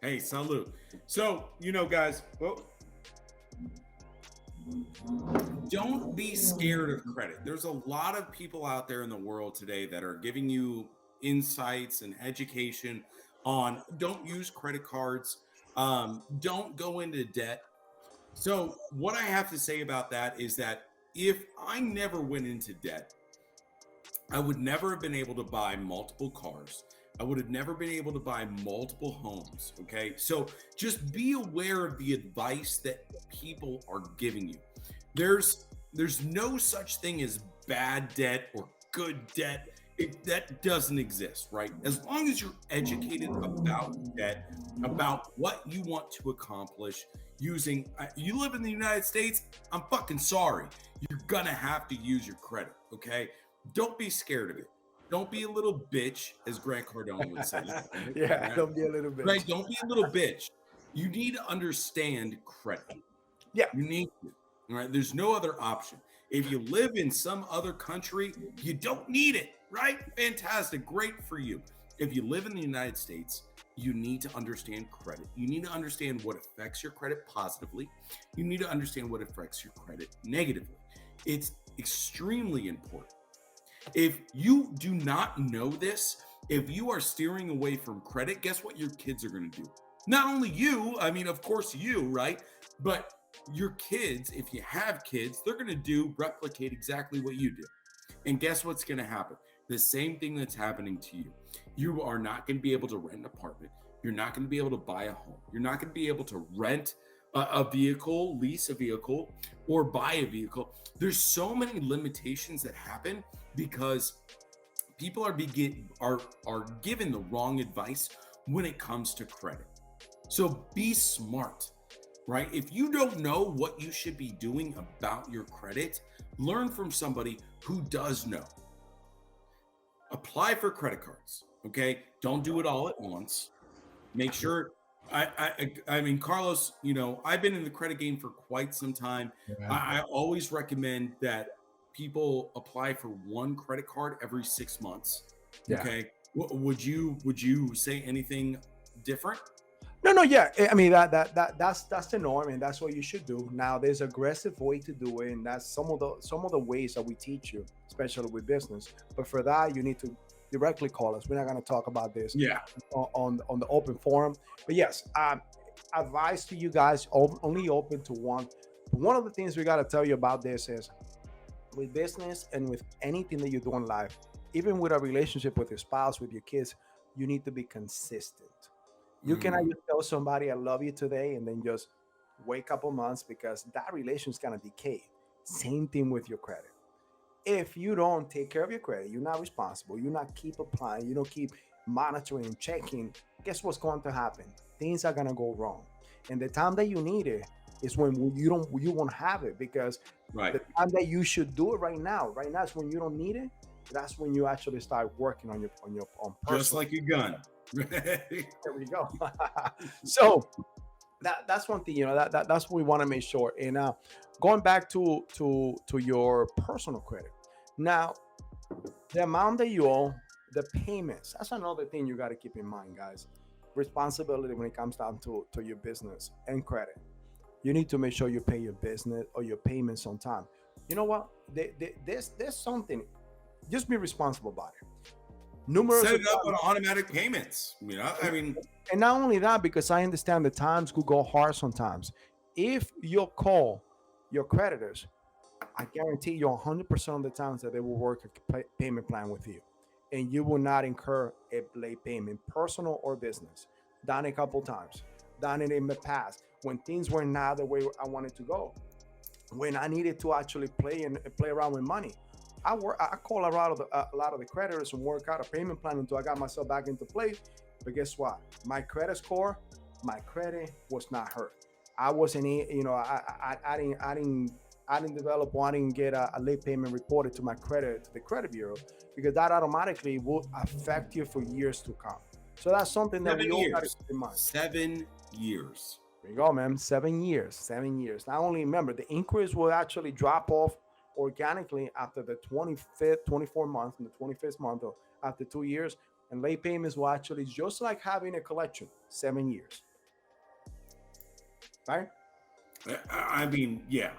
Hey, salute. So, guys, well, don't be scared of credit. There's a lot of people out there in the world today that are giving you insights and education on don't use credit cards, don't go into debt. So, what I have to say about that is that if I never went into debt, I would never have been able to buy multiple cars. I would have never been able to buy multiple homes. Okay. So just be aware of the advice that people are giving you. There's no such thing as bad debt or good debt. That doesn't exist, right? As long as you're educated about debt, about what you want to accomplish using, you live in the United States, I'm fucking sorry. You're gonna have to use your credit, okay? Don't be scared of it. Don't be a little bitch, as Grant Cardone would say. Yeah, Right? don't be a little bit. Right? Don't be a little bitch. You need to understand credit. Yeah, You need to. Right? There's no other option. If you live in some other country, you don't need it. Right? Fantastic. Great for you. If you live in the United States, you need to understand credit. You need to understand what affects your credit positively. You need to understand what affects your credit negatively. It's extremely important. If you do not know this, if you are steering away from credit, guess what your kids are going to do? Not only you, I mean, of course, you, right? But your kids, if you have kids, they're going to replicate exactly what you do. And guess what's going to happen? The same thing that's happening to you. You are not going to be able to rent an apartment. You're not going to be able to buy a home. You're not going to be able to rent a vehicle, lease a vehicle, or buy a vehicle. There's so many limitations that happen because people are given the wrong advice when it comes to credit. So be smart, right? If you don't know what you should be doing about your credit, learn from somebody who does know. Apply for credit cards, okay? Don't do it all at once. Make sure I mean, Carlos, I've been in the credit game for quite some time. yeah, I always recommend that people apply for one credit card every 6 months. yeah. Okay. Would you say anything different? No, no, yeah. I mean that's the norm, and that's what you should do. Now, there's aggressive way to do it, and that's some of the ways that we teach you, especially with business. But for that, you need to directly call us. We're not going to talk about this Yeah. on the open forum. But yes, advice to you guys only open to one. One of the things we got to tell you about this is with business and with anything that you do in life, even with a relationship with your spouse, with your kids, you need to be consistent. You cannot Mm, just tell somebody I love you today and then just wait a couple months because that relation is gonna decay. Same thing with your credit. If you don't take care of your credit, you're not responsible, you not keep applying, you don't keep monitoring and checking, guess what's going to happen? Things are gonna go wrong. And the time that you need it is when you won't have it because right. the time that you should do it right now is when you don't need it. That's when you actually start working on Just personal. like a gun. There we go. So that's one thing, that's what we want to make sure. And going back to your personal credit. Now, the amount that you owe, the payments, that's another thing you got to keep in mind, guys. Responsibility when it comes down to your business and credit. You need to make sure you pay your business or your payments on time. You know what? There's something. Just be responsible about it. Numerous Set of it up times, on automatic payments. I mean, and not only that, because I understand the times could go hard sometimes. If you call your creditors, I guarantee you 100% of the times that they will work a payment plan with you, and you will not incur a late payment, personal or business. Done a couple times, done it in the past when things were not the way I wanted to go. When I needed to actually play around with money, I call a lot of the creditors and work out a payment plan until I got myself back into place. But guess what? My credit score, my credit was not hurt. I wasn't, I didn't develop or I didn't get a late payment reported to my credit to the credit bureau because that automatically will affect you for years to come. So that's something that seven we all got to years. keep in mind. 7 years. There you go, man. 7 years. 7 years. Not only remember the increase will actually drop off organically after the 25th, 24th month, and the 25th month, or after 2 years. And late payments will actually just like having a collection, 7 years. right? I mean, yeah.